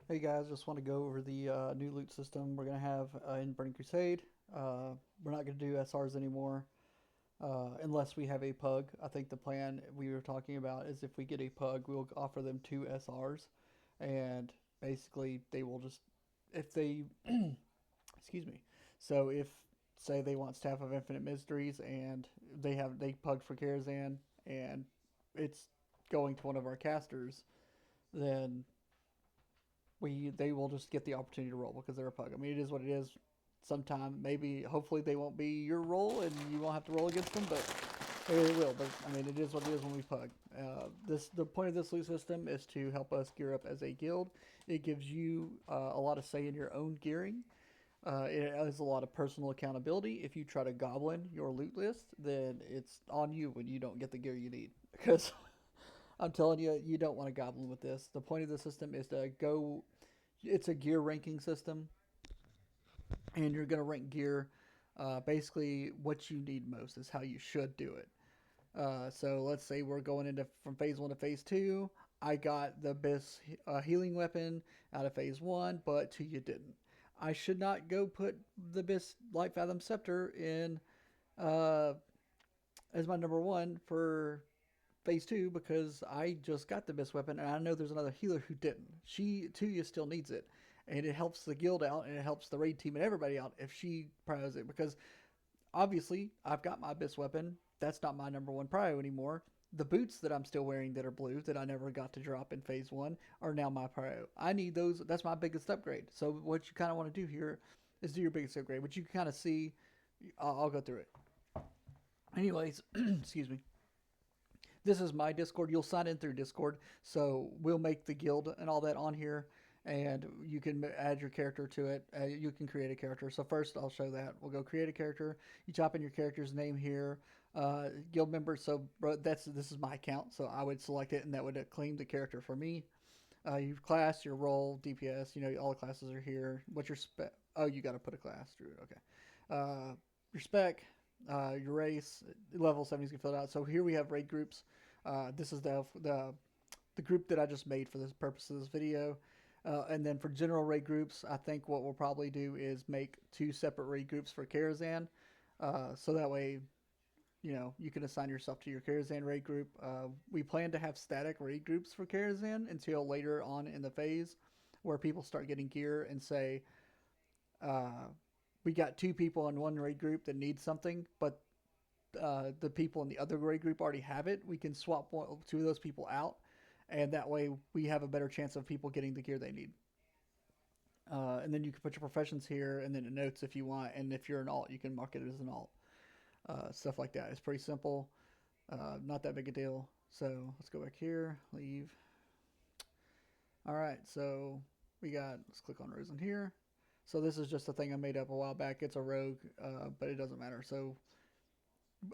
Hey guys, just want to go over the new loot system we're going to have in Burning Crusade. We're not going to do SRs anymore unless we have a pug. I think the plan we were talking about is if we get a pug, we'll offer them two SRs, and basically they will just, if they, excuse me, so if, say, they want Staff of Infinite Mysteries and they pugged for Karazhan and it's going to one of our casters, then they will just get the opportunity to roll because they're a pug. I mean, it is what it is. Sometime, maybe, hopefully, they won't be your roll and you won't have to roll against them, but maybe they will. But I mean, it is what it is when we pug. The point of this loot system is to help us gear up as a guild. It gives you a lot of say in your own gearing. It has a lot of personal accountability. If you try to goblin your loot list, then it's on you when you don't get the gear you need. Because I'm telling you, you don't want to goblin with this. The point of the system is to go. It's a gear ranking system, and you're going to rank gear. Basically, what you need most is how you should do it. So let's say we're going into from phase one to phase two. I got the best healing weapon out of phase one, but two you didn't. I should not go put the best Light Fathom Scepter in uh, as my number one for phase two because I just got the best weapon and I know there's another healer who didn't. She too you still needs it. And it helps the guild out and it helps the raid team and everybody out if she prizes it because obviously I've got my best weapon. That's not my number one prio anymore. The boots that I'm still wearing that are blue that I never got to drop in phase one are now my prio. I need those. That's my biggest upgrade. So what you kind of want to do here is do your biggest upgrade, which you can kind of see. I'll go through it. Anyways, excuse me. This is my Discord. You'll sign in through Discord, so we'll make the guild and all that on here, and you can add your character to it. You can create a character. So first, I'll show that. We'll go create a character. You type in your character's name here, guild member. So this is my account, so I would select it, and that would claim the character for me. Your class, your role, DPS. You know all the classes are here. What's your spec? Oh, you got to put a class through it. Okay. Your spec, your race, level 70s get filled out. So here we have raid groups. This is the group that I just made for this purpose of this video. And then for general raid groups, I think what we'll probably do is make two separate raid groups for Karazhan. So that way, you know, you can assign yourself to your Karazhan raid group. We plan to have static raid groups for Karazhan until later on in the phase where people start getting gear and say, we got two people in one raid group that need something, but the people in the other raid group already have it. We can swap two of those people out, and that way we have a better chance of people getting the gear they need. And then you can put your professions here, and then the notes if you want. And if you're an alt, you can mark it as an alt. Stuff like that. It's pretty simple. Not that big a deal. So let's go back here. Leave. All right. So we got. Let's click on Rosen here. So this is just a thing I made up a while back. It's a rogue, but it doesn't matter. So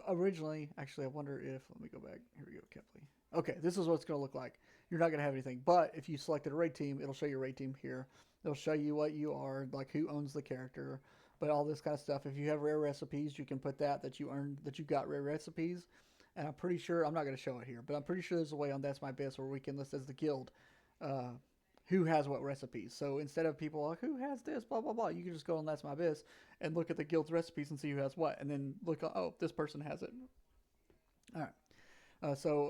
originally, actually, I wonder if, let me go back. Here we go, Kepley. Okay, this is what it's going to look like. You're not going to have anything, but if you selected a raid team, it'll show your raid team here. It'll show you what you are, like who owns the character, but all this kind of stuff. If you have rare recipes, you can put that you earned, that you got rare recipes. And I'm pretty sure, I'm not going to show it here, but I'm pretty sure there's a way on That's My Best where we can list as the guild uh, who has what recipes. So instead of people like, who has this, blah, blah, blah, you can just go on That's My Biz and look at the guild's recipes and see who has what. And then look, oh, this person has it. All right.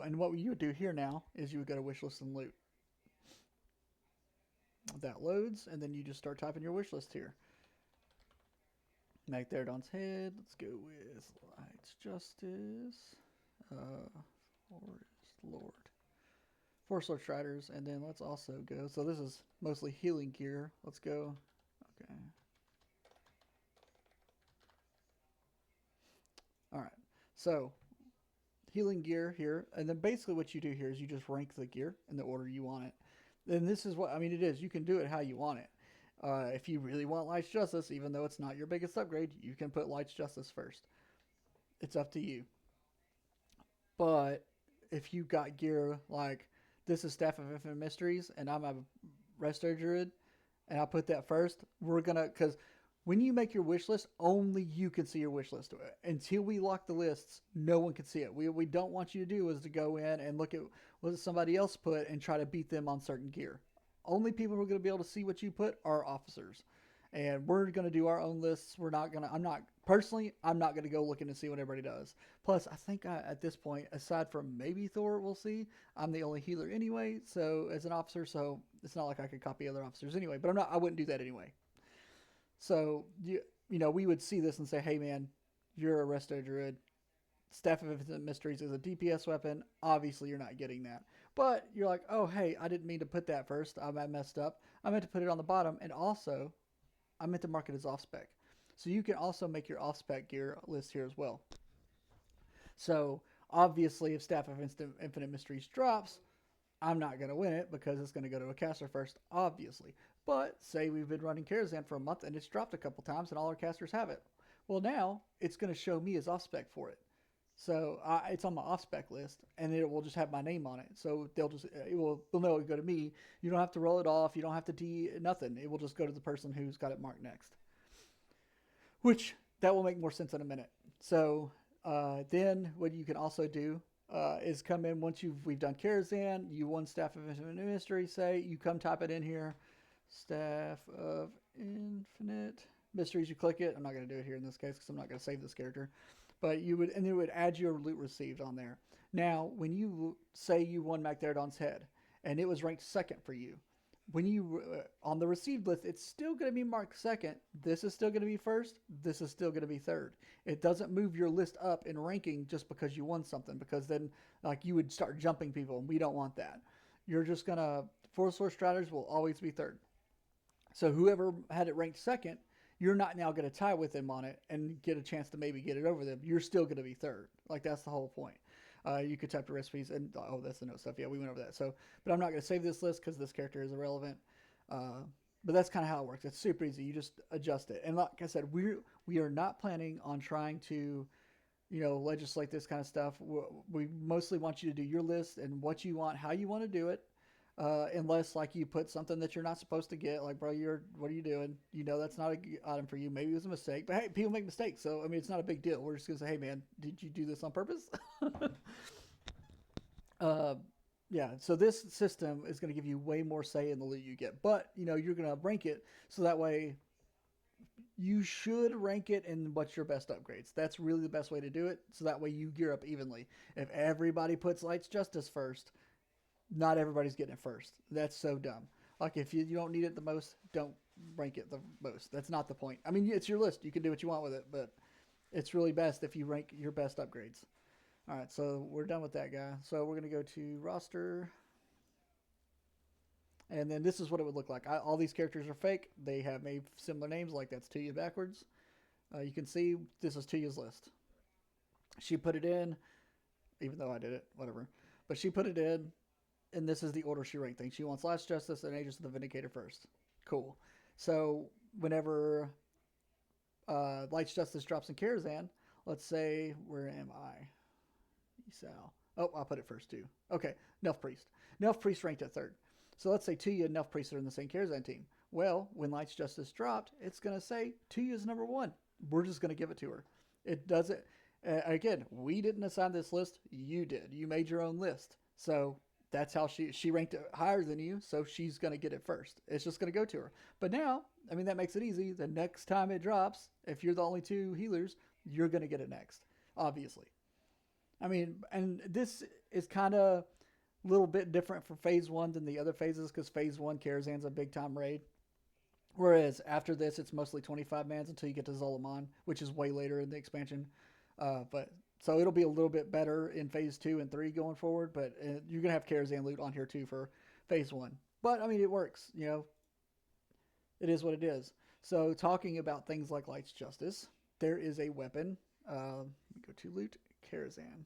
And what you would do here now is you would go to wish list and loot. That loads, and then you just start typing your wish list here. Mag Therodon's head. Let's go with Light's Justice. Forest Lord. Forest Lord Striders, and then let's also go. So this is mostly healing gear. Let's go. Okay. All right. So healing gear here, and then basically what you do here is you just rank the gear in the order you want it. And this is what I mean. It is. You can do it how you want it. If you really want Light's Justice, even though it's not your biggest upgrade, you can put Light's Justice first. It's up to you. But if you got gear like this is Staff of Infinite Mysteries, and I'm a Resto Druid, and I put that first, we're gonna because when you make your wish list, only you can see your wish list. Until we lock the lists, no one can see it. We don't want you to do is to go in and look at what somebody else put and try to beat them on certain gear. Only people who are going to be able to see what you put are officers. And we're going to do our own lists. We're not going to, I'm not, personally, I'm not going to go looking to see what everybody does. Plus, I think at this point, aside from maybe Thor, we'll see, I'm the only healer anyway, so as an officer, so it's not like I could copy other officers anyway, but I wouldn't do that anyway. So, we would see this and say, hey man, you're a resto druid. Staff of Infinite Mysteries is a DPS weapon. Obviously, you're not getting that. But you're like, oh, hey, I didn't mean to put that first. I messed up. I meant to put it on the bottom. And also, I meant to mark it as off spec. So you can also make your off spec gear list here as well. So obviously, if Staff of Infinite Mysteries drops, I'm not going to win it because it's going to go to a caster first, obviously. But say we've been running Karazhan for a month and it's dropped a couple times and all our casters have it. Well, now it's going to show me as off spec for it. So it's on my off spec list, and it will just have my name on it. So they'll know it go to me. You don't have to roll it off. You don't have to nothing. It will just go to the person who's got it marked next. Which that will make more sense in a minute. So then what you can also do is come in once we've done Karazhan. You won Staff of Infinite Mystery. Say you come type it in here, Staff of Infinite Mysteries. You click it. I'm not going to do it here in this case because I'm not going to save this character. But it would add your loot received on there. Now, when you say you won Magtheridon's head, and it was ranked second for you, when you on the received list, it's still going to be marked second. This is still going to be first. This is still going to be third. It doesn't move your list up in ranking just because you won something, because then like you would start jumping people, and we don't want that. You're just gonna Force Source Striders will always be third. So whoever had it ranked second, you're not now going to tie with them on it and get a chance to maybe get it over them. You're still going to be third. Like, that's the whole point. You could type the recipes and, that's the note stuff. Yeah, we went over that. So, but I'm not going to save this list because this character is irrelevant. But that's kind of how it works. It's super easy. You just adjust it. And like I said, we are not planning on trying to, legislate this kind of stuff. We mostly want you to do your list and what you want, how you want to do it. Unless like you put something that you're not supposed to get, like, bro, what are you doing? That's not a good item for you. Maybe it was a mistake, but hey, people make mistakes. So, I mean, it's not a big deal. We're just going to say, hey man, did you do this on purpose? Yeah. So this system is going to give you way more say in the loot you get, but you're going to rank it. So that way you should rank it in what's your best upgrades. That's really the best way to do it. So that way you gear up evenly. If everybody puts Light's Justice first, not everybody's getting it first. That's so dumb. Like, if you don't need it the most, don't rank it the most. That's not the point. I mean, it's your list. You can do what you want with it, but it's really best if you rank your best upgrades. All right, so we're done with that guy. So we're going to go to roster. And then this is what it would look like. All these characters are fake. They have made similar names, like that's Tuya backwards. You can see this is Tuya's list. She put it in, even though I did it, whatever. But she put it in. And this is the order she ranked things. She wants Last Justice and Aegis of the Vindicator first. Cool. So whenever Light's Justice drops in Karazhan, let's say, where am I? Esau. Oh, I'll put it first too. Okay, Nelf Priest. Nelf Priest ranked at third. So let's say Tuya and Nelf Priest are in the same Karazhan team. Well, when Light's Justice dropped, it's going to say Tuya is number one. We're just going to give it to her. It doesn't. Again, we didn't assign this list. You did. You made your own list. So that's how she ranked it higher than you, so she's going to get it first. It's just going to go to her. But now, I mean, that makes it easy. The next time it drops, if you're the only two healers, you're going to get it next, obviously. I mean, and this is kind of a little bit different for Phase 1 than the other phases, because Phase 1, Karazhan's a big-time raid. Whereas after this, it's mostly 25 mans until you get to Zolaman, which is way later in the expansion. So it'll be a little bit better in Phase 2 and 3 going forward, but you're going to have Karazhan loot on here too for Phase 1. But, I mean, it works, It is what it is. So talking about things like Light's Justice, there is a weapon. Go to loot, Karazhan.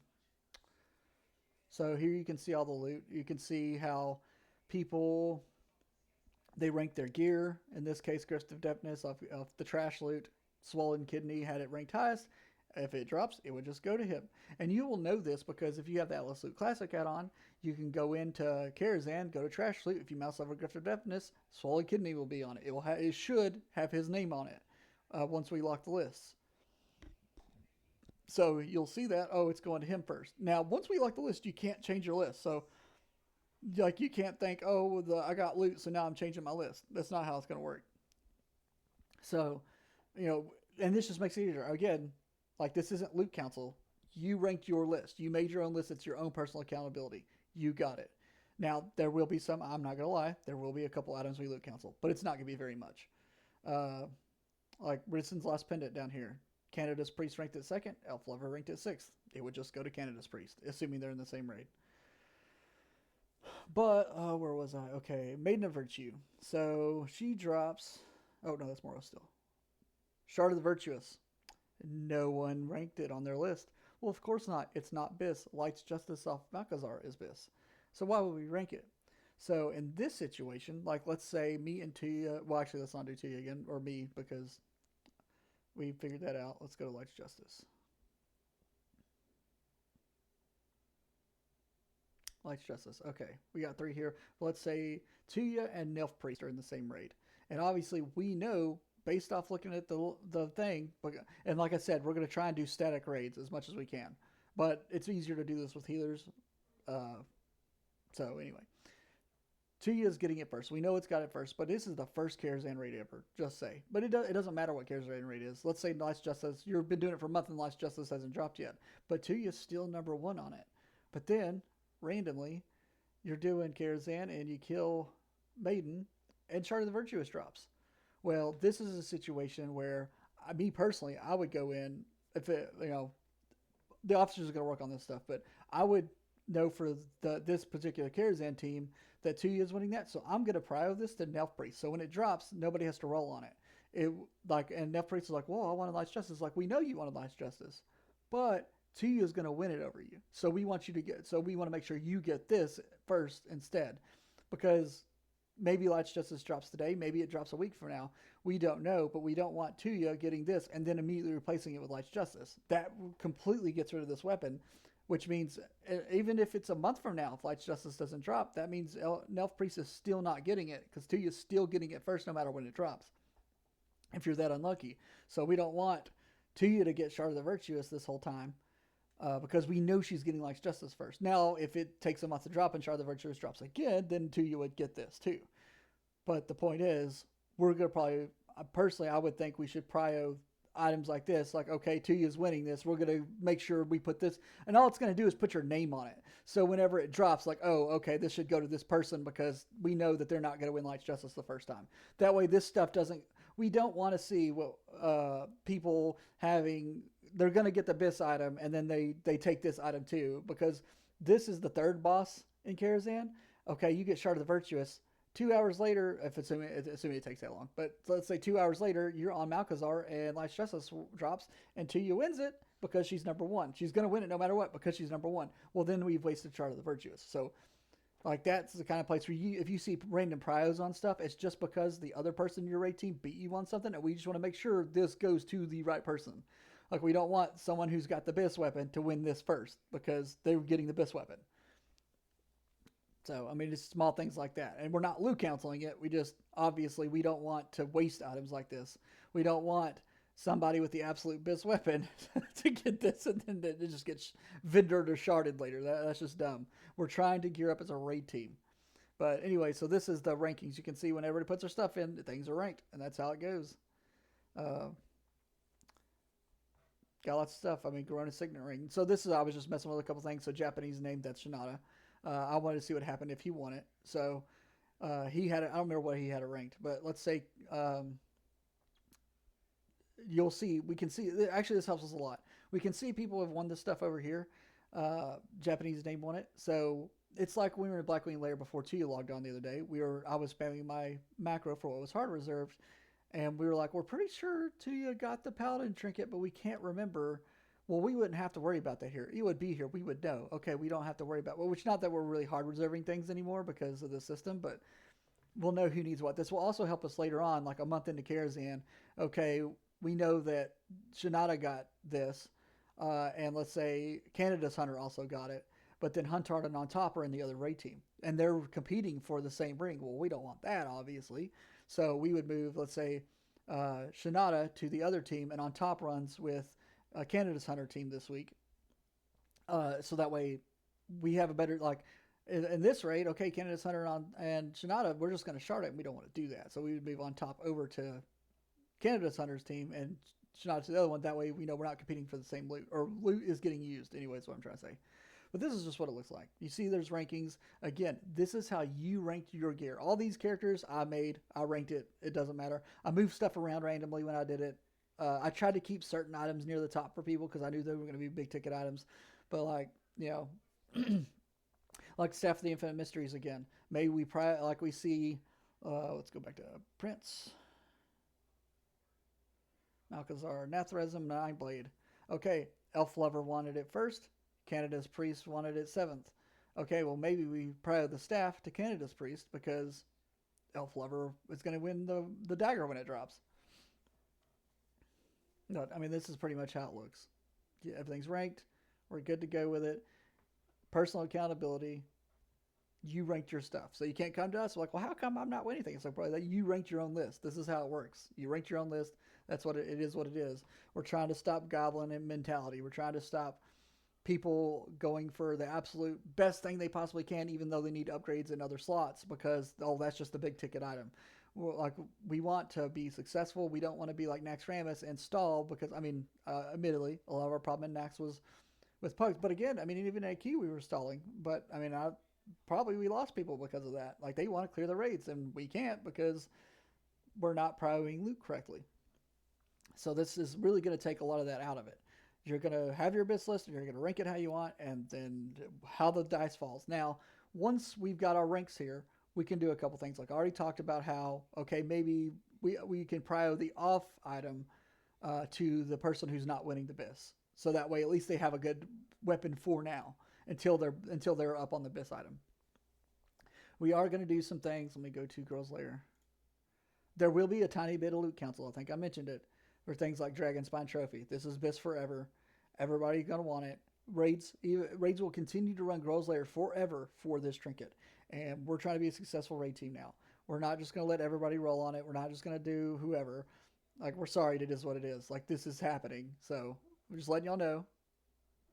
So here you can see all the loot. You can see how people, they rank their gear. In this case, Grift of Deafness off the trash loot. Swollen Kidney had it ranked highest. If it drops, it would just go to him. And you will know this because if you have the Atlas Loot Classic add-on, you can go into Karazhan, go to Trash Loot. If you mouse over Gift of Deafness, Swollen Kidney will be on it. It should have his name on it once we lock the lists. So you'll see that, it's going to him first. Now, once we lock the list, you can't change your list. So Like you can't think, oh, I got loot, so now I'm changing my list. That's not how it's going to work. So, you know, and this just makes it easier. Again, like this isn't loot council. You ranked your list. You made your own list. It's your own personal accountability. You got it. Now there will be some. I'm not gonna lie. There will be a couple items we loot council, but it's not gonna be very much. Uh, like Ridson's last pendant down here. Canada's priest ranked at second. Elf lover ranked at sixth. It would just go to Canada's priest, assuming they're in the same raid. But where was I? Okay, Maiden of Virtue. So she drops. Oh no, that's Moro still. Shard of the Virtuous. No one ranked it on their list. Well, of course not. It's not Biss. Light's Justice off Malkazar is Biss. So why would we rank it? So in this situation, like let's say me and Tuya, well actually let's not do Tuya again, or me because we figured that out. Let's go to Light's Justice. Light's Justice. Okay, we got three here. Let's say Tuya and Nelf Priest are in the same raid. And obviously we know based off looking at the thing, and like I said, we're going to try and do static raids as much as we can. But it's easier to do this with healers. Uh, so anyway, Tuya is getting it first. We know it's got it first, but this is the first Karazhan raid ever. Just say, but it doesn't matter what Karazhan raid is. Let's say Last Justice. You've been doing it for a month and Last Justice hasn't dropped yet, but Tuya is still number one on it. But then randomly, you're doing Karazhan and you kill Maiden, and Shard of the Virtuous drops. Well, this is a situation where me personally, I would go in if it, the officers are going to work on this stuff, but I would know for this particular Karazhan team that Tuya is winning that, so I'm going to prio this to Nelf Priest. So when it drops, nobody has to roll on it. It like and Nelf Priest is like, well, I want a Last Justice. Like we know you want a Last Justice, but Tuya is going to win it over you. So we want you to get. So we want to make sure you get this first instead, because maybe Light's Justice drops today. Maybe it drops a week from now. We don't know, but we don't want Tuya getting this and then immediately replacing it with Light's Justice. That completely gets rid of this weapon, which means even if it's a month from now, if Light's Justice doesn't drop, that means Nelf Priest is still not getting it because Tuya's still getting it first no matter when it drops, if you're that unlucky. So we don't want Tuya to get Shard of the Virtuous this whole time. Because we know she's getting Light's Justice first. Now, if it takes a month to drop and Shard of the Virtuous drops again, then Tuya would get this too. But the point is, we're going to probably, personally, I would think we should prio items like this. Like, okay, Tuya's winning this. We're going to make sure we put this. And all it's going to do is put your name on it. So whenever it drops, like, oh, okay, this should go to this person because we know that they're not going to win Light's Justice the first time. That way, this stuff doesn't, we don't want to see what people having, they're going to get the Biss item and then they take this item too, because this is the third boss in Karazhan. Okay, you get Shard of the Virtuous. 2 hours later, if assuming it takes that long, but let's say 2 hours later, you're on Malkazar and Last Justice drops and Tuya wins it because she's number one. She's going to win it no matter what because she's number one. Well, then we've wasted Shard of the Virtuous. So, like, that's the kind of place where if you see random prios on stuff, it's just because the other person in your raid team beat you on something, and we just want to make sure this goes to the right person. Like, we don't want someone who's got the Biss weapon to win this first because they're getting the Biss weapon. So, I mean, it's small things like that. And we're not loot counseling it. We just, obviously, we don't want to waste items like this. We don't want somebody with the absolute Biss weapon to get this and then it just gets vindered or sharded later. That's just dumb. We're trying to gear up as a raid team. But anyway, so this is the rankings. You can see when everybody puts their stuff in, things are ranked. And that's how it goes. Got lots of stuff. I mean, Corona Signet Ring. So this is, I was just messing with a couple things. So Japanese name, that's Shinada. I wanted to see what happened if he won it. So he had, I don't remember what he had it ranked, but let's say you'll see, we can see, actually this helps us a lot. We can see people have won this stuff over here. Japanese name won it. So it's like when we were in Blackwing Lair before Tuya logged on the other day. I was spamming my macro for what was hard reserved. And we were like, we're pretty sure Tuya got the Paladin trinket, but we can't remember. Well, we wouldn't have to worry about that here. It would be here. We would know. Okay, we don't have to worry about, well, which not that we're really hard reserving things anymore because of the system, but we'll know who needs what. This will also help us later on, like a month into Karazhan. Okay, we know that Shinada got this, and let's say Canada's Hunter also got it, but then Huntard and On Top are in the other raid team, and they're competing for the same ring. Well, we don't want that, obviously. So we would move, let's say, Shinada to the other team, and On Top runs with Canada's Hunter team this week. So that way we have a better, like, in this raid, okay, Canada's Hunter and Shinada, we're just going to shard it, and we don't want to do that. So we would move on top over to Canada's Hunter's team and Shinada to the other one. That way we know we're not competing for the same loot, or loot is getting used anyway, is what I'm trying to say. But this is just what it looks like. You see there's rankings. Again, this is how you ranked your gear. All these characters I made, I ranked it. It doesn't matter. I moved stuff around randomly when I did it. I tried to keep certain items near the top for people because I knew they were going to be big ticket items. But like, you know, like Staff of the Infinite Mysteries again. Maybe like we see, let's go back to Prince. Malchazar, Nathrazim, Nineblade. Okay, Elf Lover wanted it first. Canada's Priest wanted it 7th. Okay, well maybe we prio the staff to Canada's Priest because Elf Lover is going to win the dagger when it drops. But, I mean, this is pretty much how it looks. Yeah, everything's ranked. We're good to go with it. Personal accountability. You ranked your stuff. So you can't come to us like, well, how come I'm not winning anything? It's like, bro, you ranked your own list. This is how it works. You ranked your own list. That's what it is what it is. We're trying to stop goblin and mentality. We're trying to stop people going for the absolute best thing they possibly can, even though they need upgrades in other slots because, oh, that's just a big ticket item. Like, we want to be successful. We don't want to be like Nax Ramus and stall because, I mean, admittedly, a lot of our problem in Nax was with pugs. But again, I mean, even at Q we were stalling. But, I mean, we lost people because of that. Like, they want to clear the raids, and we can't because we're not prioing loot correctly. So this is really going to take a lot of that out of it. You're going to have your abyss list, and you're going to rank it how you want, and then how the dice falls. Now, once we've got our ranks here, we can do a couple things. Like I already talked about how, okay, maybe we can prio the off item to the person who's not winning the abyss. So that way, at least they have a good weapon for now until they're up on the abyss item. We are going to do some things. Let me go to Girls Lair. There will be a tiny bit of loot council. I think I mentioned it. For things like Dragon Spine Trophy. This is Abyss forever. Everybody's going to want it. Raids will continue to run Girls Lair forever for this trinket. And we're trying to be a successful raid team now. We're not just going to let everybody roll on it. We're not just going to do whoever. Like, we're sorry, it is what it is. Like, this is happening. So, we're just letting y'all know.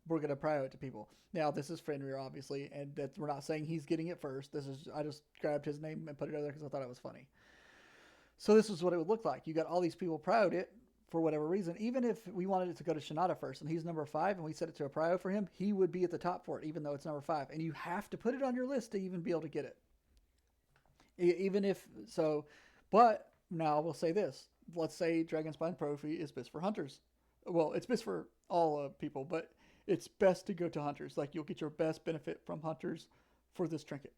We're going to prio it to people. Now, this is Fenrir, obviously. And that we're not saying he's getting it first. I just grabbed his name and put it over there because I thought it was funny. So, this is what it would look like. You got all these people prioed it. For whatever reason, even if we wanted it to go to Shinada first and he's number 5 and we set it to a prio for him, he would be at the top for it, even though it's number 5. And you have to put it on your list to even be able to get it. Even if so, but now I will say this. Let's say Dragonspine Trophy is best for hunters. Well, it's best for all people, but it's best to go to hunters. Like, you'll get your best benefit from hunters for this trinket.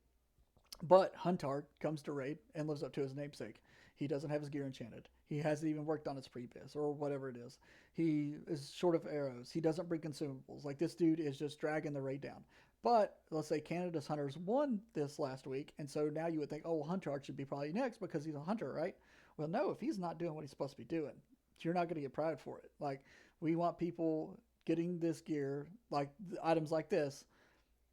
But Huntard comes to raid and lives up to his namesake. He doesn't have his gear enchanted. He hasn't even worked on his pre-biz or whatever it is. He is short of arrows. He doesn't bring consumables. Like, this dude is just dragging the raid down. But let's say Canada's Hunters won this last week, and so now you would think, oh, well, Huntard should be probably next because he's a hunter, right? Well, no, if he's not doing what he's supposed to be doing, you're not going to get proud for it. Like, we want people getting this gear, like items like this.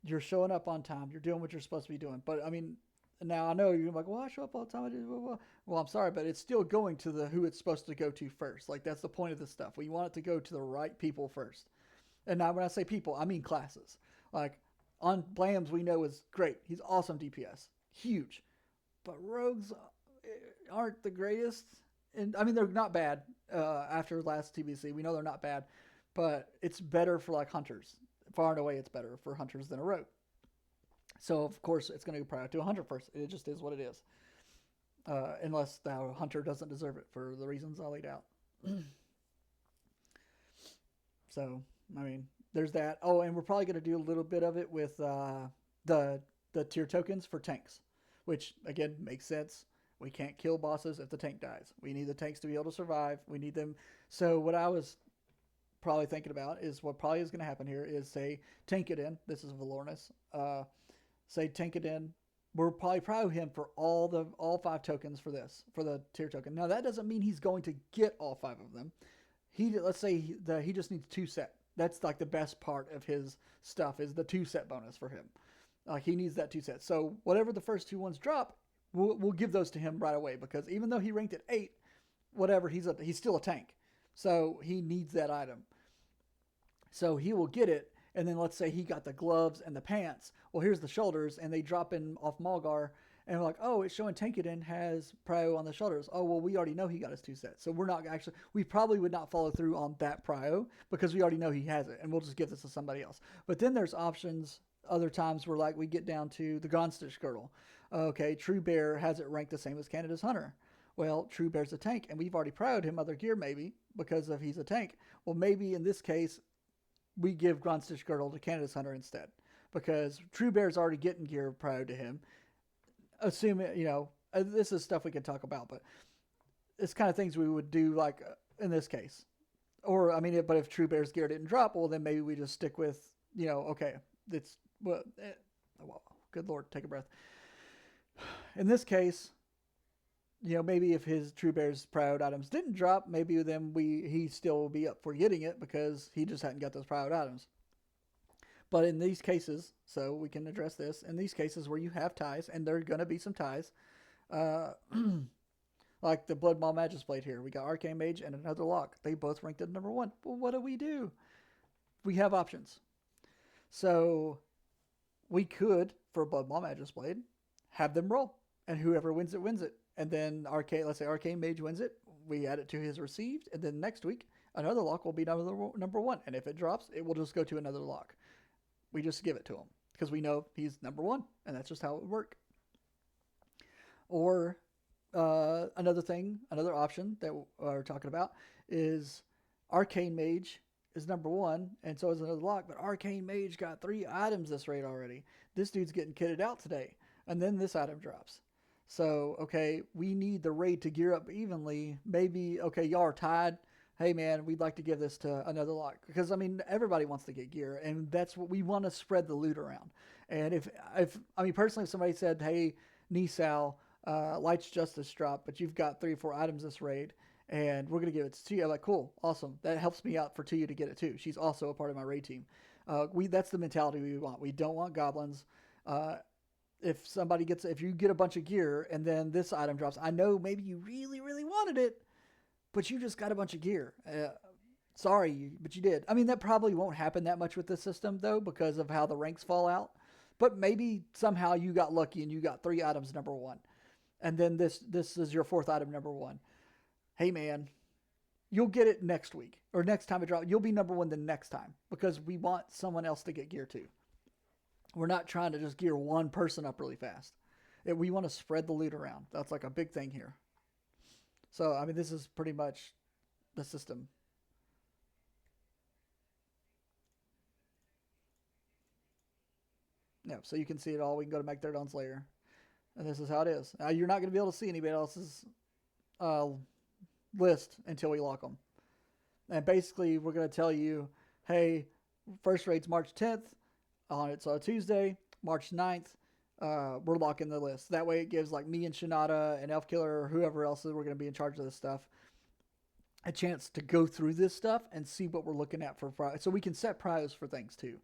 You're showing up on time. You're doing what you're supposed to be doing. But, I mean, now I know you're like, well, I show up all the time. I do blah, blah. Well, I'm sorry, but it's still going to who it's supposed to go to first. Like, that's the point of this stuff. We want it to go to the right people first. And now when I say people, I mean classes. Like, on Blams, we know is great. He's awesome DPS. Huge. But rogues aren't the greatest. And, I mean, they're not bad after last TBC. We know they're not bad. But it's better for, like, hunters. Far and away, it's better for hunters than a rogue. So, of course, it's going to go prior to a hunter first. It just is what it is. Unless the hunter doesn't deserve it for the reasons I laid out. So, I mean, there's that. Oh, and we're probably going to do a little bit of it with the tier tokens for tanks. Which, again, makes sense. We can't kill bosses if the tank dies. We need the tanks to be able to survive. We need them. So, what I was probably thinking about is what probably is going to happen here is, say, tank it in. This is Valornus. Say tank it in. We'll probably prio him for all 5 tokens for this, for the tier token. Now, that doesn't mean he's going to get all 5 of them. Let's say he just needs 2 set. That's like the best part of his stuff is the 2 set bonus for him. He needs that 2 set. So whatever the first 2 ones drop, we'll give those to him right away, because even though he ranked at 8, whatever, he's still a tank. So he needs that item. So he will get it. and then let's say he got the gloves and the pants. Well, here's the shoulders, and they drop in off Malgar, and we're like, oh, it's showing Tankadin has prio on the shoulders. Oh, well, we already know he got his 2 sets, so we're not actually. We probably would not follow through on that prio because we already know he has it, and we'll just give this to somebody else. But then there's options. Other times where like we get down to the Gonstich girdle. Okay, True Bear has it ranked the same as Canada's Hunter. Well, True Bear's a tank, and we've already prioed him other gear maybe because of he's a tank. Well, maybe in this case we give Grunstitch Girdle to Canada's Hunter instead because True Bear's already getting gear prior to him. Assuming, this is stuff we can talk about, but it's kind of things we would do like in this case. Or, I mean, but if True Bear's gear didn't drop, well, then maybe we just stick with, okay, it's, well, good Lord, take a breath. In this case, maybe if his True Bear's proud items didn't drop, maybe then he still will be up for getting it because he just hadn't got those proud items. But in these cases, so we can address this, in these cases where you have ties, and there are going to be some ties, like the Blood Maw Magus Blade here, we got Arcane Mage and another lock. They both ranked at number 1. Well, what do? We have options. So we could, for Blood Maw Magus Blade, have them roll, and whoever wins it, wins it. And then let's say Arcane Mage wins it, we add it to his received, and then next week, another lock will be number 1. And if it drops, it will just go to another lock. We just give it to him because we know he's number 1, and that's just how it would work. Or another option that we're talking about is Arcane Mage is number 1, and so is another lock, but Arcane Mage got 3 items this raid already. This dude's getting kitted out today, and then this item drops. So, okay, we need the raid to gear up evenly. Maybe, okay, y'all are tied. Hey, man, we'd like to give this to another lock. Because, I mean, everybody wants to get gear, and that's what we want to spread the loot around. And if personally, if somebody said, hey, Nisal, Light's Justice drop, but you've got 3 or 4 items this raid, and we're going to give it to you, I'm like, cool, awesome. That helps me out for Tuya to get it, too. She's also a part of my raid team. That's the mentality we want. We don't want goblins. If you get a bunch of gear and then this item drops, I know maybe you really, really wanted it, but you just got a bunch of gear. Sorry, but you did. I mean, that probably won't happen that much with this system, though, because of how the ranks fall out. But maybe somehow you got lucky and you got 3 items number 1. And then this is your 4th item number 1. Hey, man, you'll get it next week. Or next time it drops. You'll be number 1 the next time. Because we want someone else to get gear, too. We're not trying to just gear one person up really fast. We want to spread the loot around. That's like a big thing here. So, I mean, this is pretty much the system. Yeah, so you can see it all. We can go to Magtherdon's lair. And this is how it is. Now, you're not going to be able to see anybody else's list until we lock them. And basically, we're going to tell you, hey, first raid's March 10th. It's a Tuesday, March 9th. We're locking the list. That way it gives like me and Shinada and Elf Killer or whoever else is we're going to be in charge of this stuff a chance to go through this stuff and see what we're looking at for prize. So we can set prize for things too.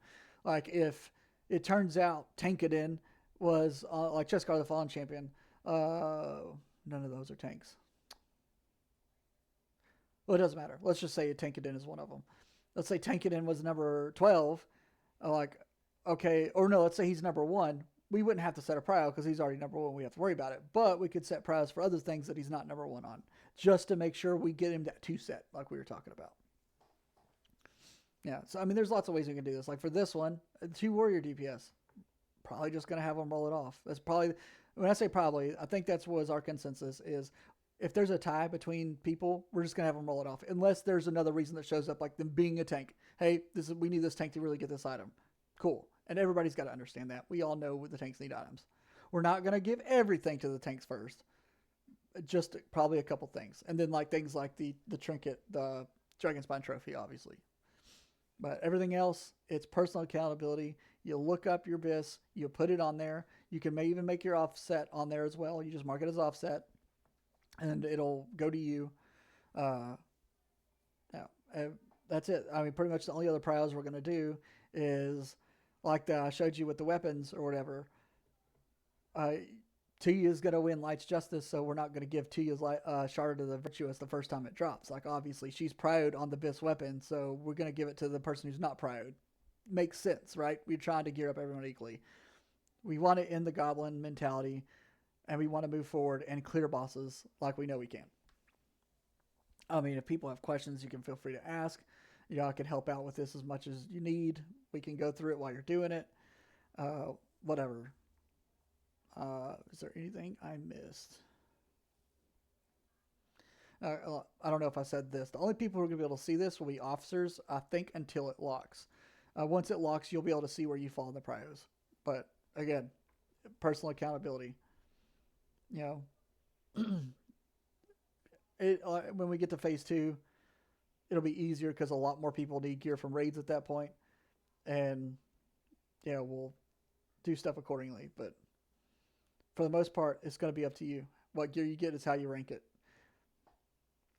Like if it turns out Tankadin was like Cheskar the Fallen Champion. None of those are tanks. Well, it doesn't matter. Let's just say Tankadin is one of them. Let's say Tankadin was number 12. Okay, or no, let's say he's number 1. We wouldn't have to set a prio because he's already number 1. We have to worry about it. But we could set prios for other things that he's not number 1 on, just to make sure we get him that 2 set like we were talking about. Yeah, so I mean, there's lots of ways we can do this. Like for this one, 2 warrior DPS. Probably just going to have them roll it off. That's probably, when I say probably, I think that's was our consensus is if there's a tie between people, we're just going to have them roll it off. Unless there's another reason that shows up, like them being a tank. Hey, we need this tank to really get this item. Cool. And everybody's got to understand that. We all know the tanks need items. We're not going to give everything to the tanks first. Just probably a couple things. And then like things like the trinket, the Dragonspine trophy, obviously. But everything else, it's personal accountability. You look up your BIS, you put it on there. You can even make your offset on there as well. You just mark it as offset, and it'll go to you. That's it. I mean, pretty much the only other priors we're going to do is like I showed you with the weapons or whatever. Tuya is going to win Light's Justice, so we're not going to give Tuya's Shard of the Virtuous the first time it drops. Like, obviously, she's prioed on the BIS weapon, so we're going to give it to the person who's not prioed. makes sense, right? We're trying to gear up everyone equally. We want to end the goblin mentality, and we want to move forward and clear bosses like we know we can. I mean, if people have questions, you can feel free to ask. I can help out with this as much as you need. We can go through it while you're doing it. Whatever. Is there anything I missed? I don't know if I said this. The only people who are going to be able to see this will be officers, I think, until it locks. Once it locks, you'll be able to see where you fall in the prios. But again, personal accountability. You know, when we get to phase two, it'll be easier because a lot more people need gear from raids at that point, and we'll do stuff accordingly. But for the most part, it's going to be up to you. What gear you get is how you rank it.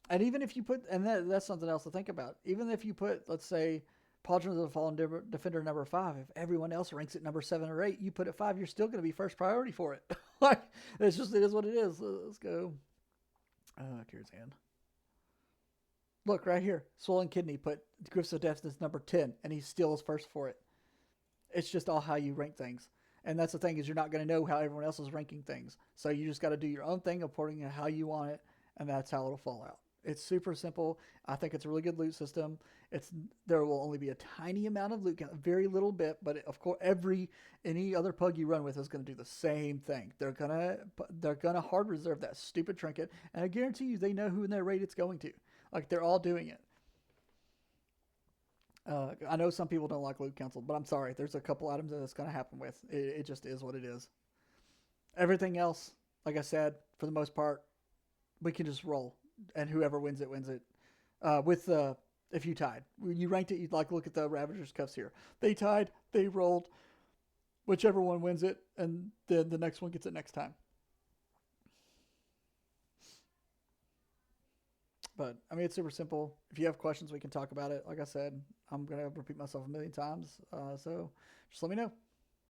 And even if you put, and that's something else to think about. Even if you put, let's say, Pauldrons of the Fallen Defender number 5, if everyone else ranks it number 7 or 8, you put it 5, you're still going to be first priority for it. Like, it is what it is. Let's go. Gears Hand. Look right here. Swollen Kidney put Gifts of Deafness number 10, and he still is first for it. It's just all how you rank things. And that's the thing, is you're not going to know how everyone else is ranking things. So you just got to do your own thing according to how you want it, and that's how it'll fall out. It's super simple. I think it's a really good loot system. There will only be a tiny amount of loot, very little bit, but of course, any other pug you run with is going to do the same thing. They're gonna hard reserve that stupid trinket, and I guarantee you, they know who in their raid it's going to. Like, they're all doing it. I know some people don't like loot council, but I'm sorry. There's a couple items that it's going to happen with. It just is what it is. Everything else, like I said, for the most part, we can just roll, and whoever wins it wins it. If you tied, when you ranked it, you'd look at the Ravager's cuffs here. They tied, they rolled, whichever one wins it, and then the next one gets it next time. But I mean, it's super simple. If you have questions, we can talk about it. Like I said, I'm gonna repeat myself a million times, so just let me know.